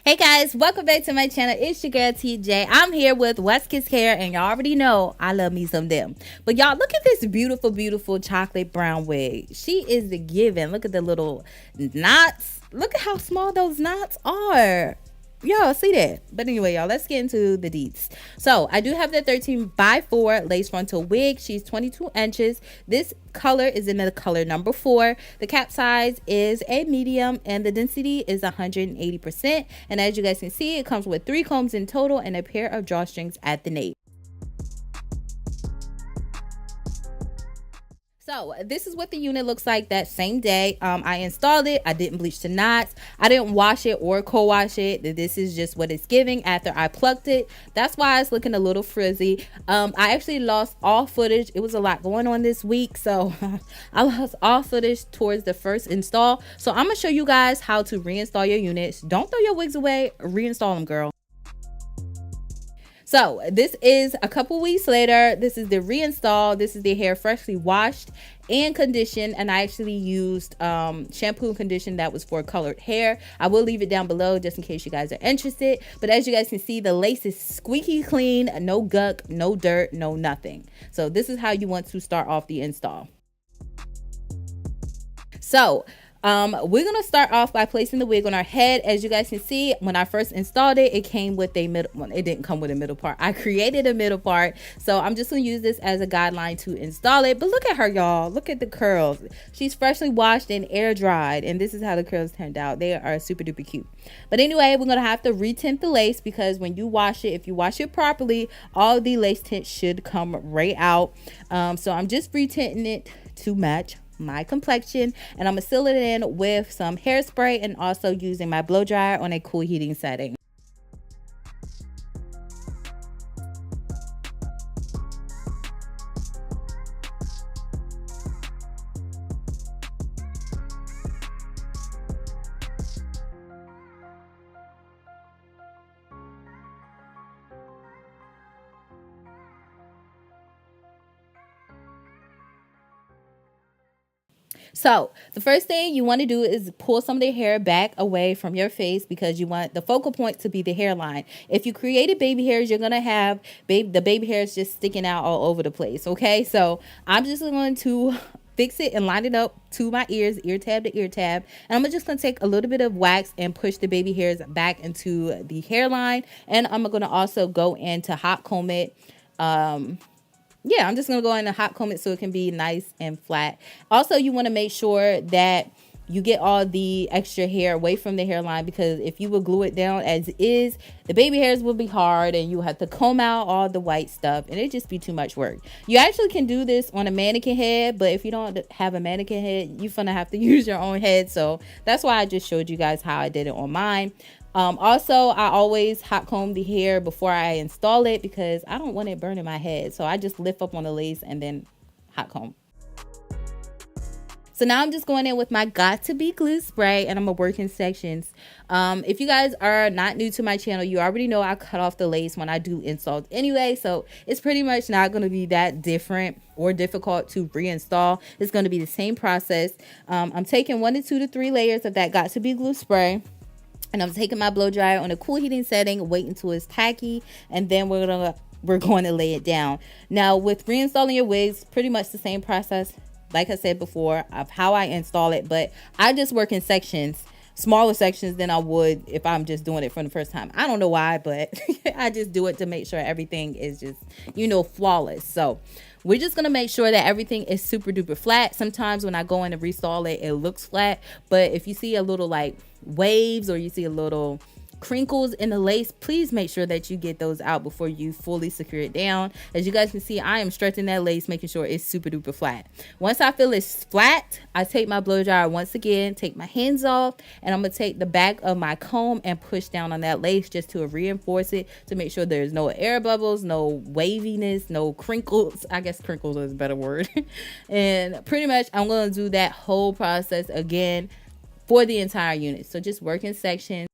Hey guys, welcome back to my channel. It's your girl TJ. I'm here with West Kiss Hair, and y'all already know I love me some them. But y'all, look at this beautiful, beautiful chocolate brown wig. She is the giving. Look at the little knots. Look at how small those knots are. Y'all see that? But anyway, y'all, let's get into the deets. So I do have the 13x4 lace frontal wig. She's 22 inches. This color is in the color number 4. The cap size is a medium and the density is 180%. And as you guys can see, it comes with 3 combs in total and a pair of drawstrings at the nape. So this is what the unit looks like that same day. I installed it. I didn't bleach the knots. I didn't wash it or co-wash it. This is just what it's giving after I plucked it. That's why it's looking a little frizzy. I actually lost all footage. It was a lot going on this week, so I lost all footage towards the first install. So I'm gonna show you guys how to reinstall your units. Don't throw your wigs away. Reinstall them, girl. So this is a couple weeks later. This is the reinstall. This is the hair freshly washed and conditioned, and I actually used shampoo and condition that was for colored hair. I will leave it down below just in case you guys are interested. But as you guys can see, the lace is squeaky clean, no gunk, no dirt, no nothing. So this is how you want to start off the install. So we're gonna start off by placing the wig on our head. As you guys can see, when I first installed it, it came with a middle. Well, it didn't come with a middle part. I created a middle part, so I'm just gonna use this as a guideline to install it. But look at her, y'all. Look at the curls. She's freshly washed and air dried, and this is how the curls turned out. They are super duper cute. But anyway, we're gonna have to retint the lace because when you wash it, if you wash it properly, all the lace tint should come right out. So I'm just retinting it to match my complexion, and I'm gonna seal it in with some hairspray and also using my blow dryer on a cool heating setting. So the first thing you want to do is pull some of the hair back away from your face because you want the focal point to be the hairline. If you created baby hairs, you're going to have the baby hairs just sticking out all over the place. Okay, so I'm just going to fix it and line it up to my ears, ear tab to ear tab. And I'm just going to take a little bit of wax and push the baby hairs back into the hairline. And I'm going to also go in to hot comb it. Yeah, I'm just going to go in and hot comb it so it can be nice and flat. Also, you want to make sure that you get all the extra hair away from the hairline, because if you will glue it down as is, the baby hairs will be hard and you have to comb out all the white stuff and it just be too much work. You actually can do this on a mannequin head, but if you don't have a mannequin head, you're gonna have to use your own head. So that's why I just showed you guys how I did it on mine. Also, I always hot comb the hair before I install it because I don't want it burning my head. So I just lift up on the lace and then hot comb. So now I'm just going in with my Got To Be glue spray and I'm gonna work in sections. If you guys are not new to my channel, you already know I cut off the lace when I do installs anyway. So it's pretty much not gonna be that different or difficult to reinstall. It's gonna be the same process. I'm taking 1 to 2 to 3 layers of that Got To Be glue spray. And I'm taking my blow dryer on a cool heating setting, wait until it's tacky, and then we're going to lay it down. Now with reinstalling your wigs, pretty much the same process, like I said before, of how I install it, but I just work in sections, smaller sections than I would if I'm just doing it for the first time. I don't know why, but I just do it to make sure everything is just, you know, flawless. So we're just going to make sure that everything is super duper flat. Sometimes when I go in to reinstall it, it looks flat, but if you see a little like waves or you see a little crinkles in the lace, please make sure that you get those out before you fully secure it down. As you guys can see, I am stretching that lace, making sure it's super duper flat. Once I feel it's flat, I take my blow dryer once again, take my hands off, and I'm gonna take the back of my comb and push down on that lace just to reinforce it, to make sure there's no air bubbles, no waviness, no crinkles. I guess crinkles is a better word. And pretty much I'm gonna do that whole process again for the entire unit. So just work in sections.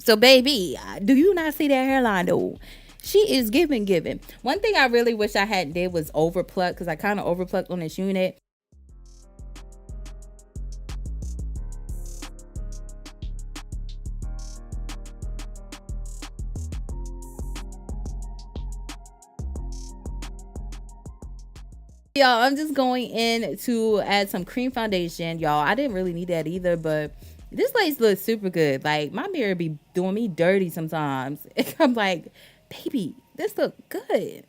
So baby, do you not see that hairline though? She is giving. One thing I really wish I had did was overpluck, because I kind of overplucked on this unit. Y'all, I'm just going in to add some cream foundation. Y'all, I didn't really need that either, but this lace looks super good. Like, my mirror be doing me dirty sometimes. I'm like, baby, this look good.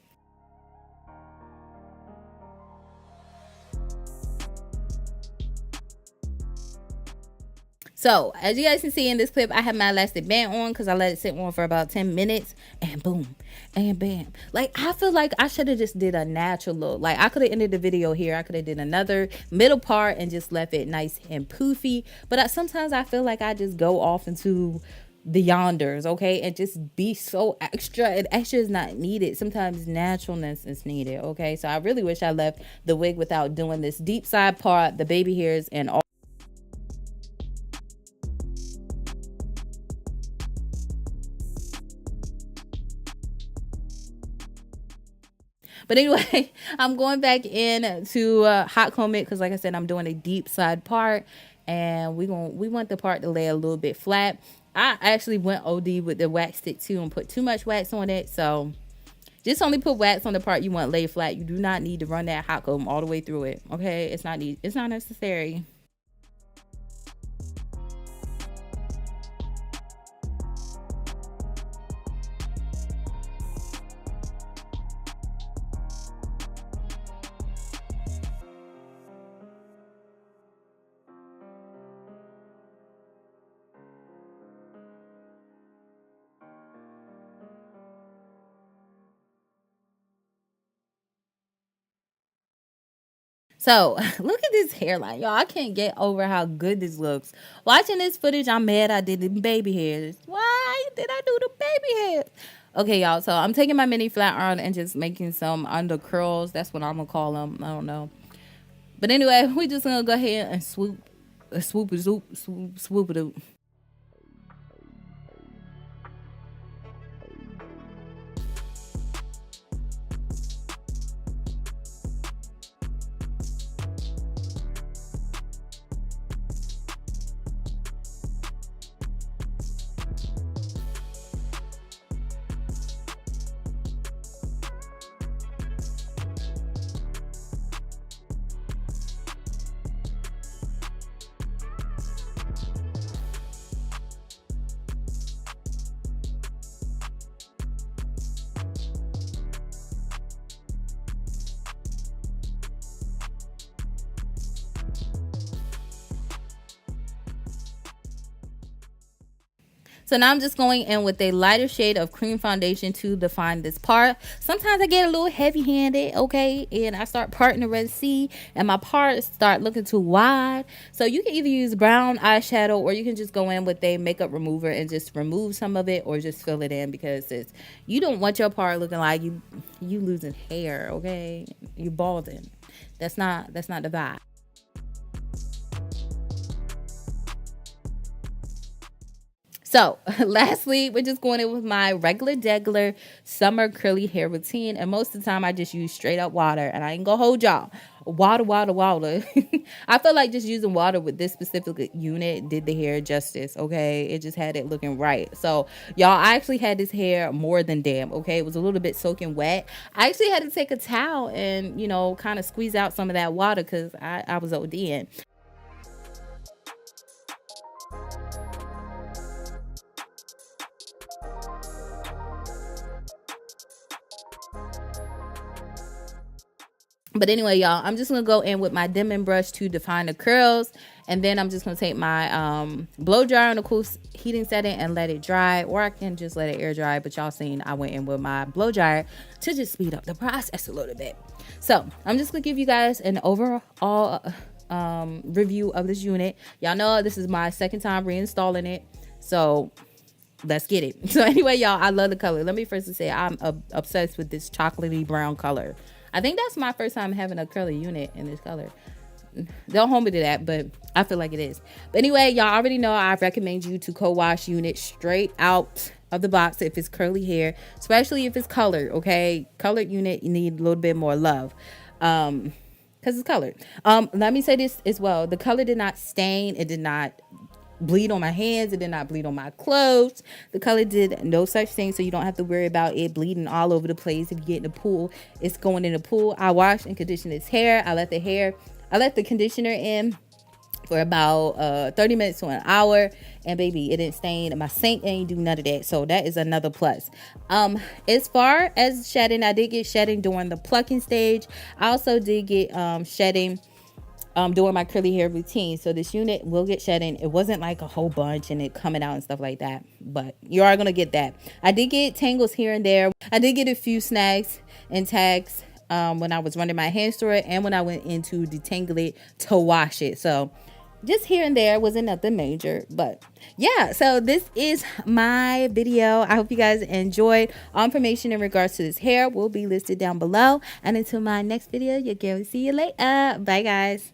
So, as you guys can see in this clip, I have my elastic band on because I let it sit on for about 10 minutes. And boom, and bam. Like, I feel like I should have just did a natural look. Like, I could have ended the video here. I could have did another middle part and just left it nice and poofy. But sometimes I feel like I just go off into the yonders, okay? And just be so extra. And extra is not needed. Sometimes naturalness is needed, okay? So, I really wish I left the wig without doing this deep side part, the baby hairs, and all. But anyway, I'm going back in to hot comb it because, like I said, I'm doing a deep side part, and we want the part to lay a little bit flat. I actually went OD with the wax stick too and put too much wax on it. So just only put wax on the part you want lay flat. You do not need to run that hot comb all the way through it. Okay, it's not necessary. So look at this hairline, y'all. I can't get over how good this looks. Watching this footage, I'm mad I did the baby hairs. Why did I do the baby hairs? Okay, y'all. So I'm taking my mini flat iron and just making some under curls. That's what I'm gonna call them. I don't know. But anyway, we just gonna go ahead and swoop it, swoop it. So now I'm just going in with a lighter shade of cream foundation to define this part. Sometimes I get a little heavy handed, okay, and I start parting the Red Sea and my parts start looking too wide. So you can either use brown eyeshadow or you can just go in with a makeup remover and just remove some of it or just fill it in, because you don't want your part looking like you losing hair, okay? You balding. That's not the vibe. So lastly, we're just going in with my regular summer curly hair routine. And most of the time I just use straight up water, and I ain't gonna hold y'all. Water. I feel like just using water with this specific unit did the hair justice, okay? It just had it looking right. So y'all, I actually had this hair more than damp, okay? It was a little bit soaking wet. I actually had to take a towel and, kind of squeeze out some of that water because I was ODing. But anyway, y'all, I'm just going to go in with my dimming brush to define the curls. And then I'm just going to take my blow dryer on a cool heating setting and let it dry. Or I can just let it air dry. But y'all seen I went in with my blow dryer to just speed up the process a little bit. So I'm just going to give you guys an overall review of this unit. Y'all know this is my second time reinstalling it. So let's get it. So anyway, y'all, I love the color. Let me first say I'm obsessed with this chocolatey brown color. I think that's my first time having a curly unit in this color. don't hold me to that, but I feel like it is. But anyway, y'all already know I recommend you to co-wash unit straight out of the box if it's curly hair, especially if it's colored. Okay, colored unit, you need a little bit more love, because it's colored. Let me say this as well: the color did not stain, it did not bleed on my hands, it did not bleed on my clothes. The color did no such thing, so you don't have to worry about it bleeding all over the place. If you get in the pool, it's going in the pool. I washed and conditioned his hair. I let the conditioner in for about 30 minutes to an hour, and baby, it didn't stain. My sink ain't do none of that, so that is another plus. As far as shedding, I did get shedding during the plucking stage. I also did get shedding during my curly hair routine. So this unit will get shedding. It wasn't like a whole bunch and it coming out and stuff like that, but you are gonna get that. I did get tangles here and there. I did get a few snags and tags when I was running my hand through it, and when I went in to detangle it to wash it. So just here and there, wasn't nothing major. But yeah, so this is my video. I hope you guys enjoyed. All information in regards to this hair will be listed down below, and until my next video, your girl, see you later. Bye guys.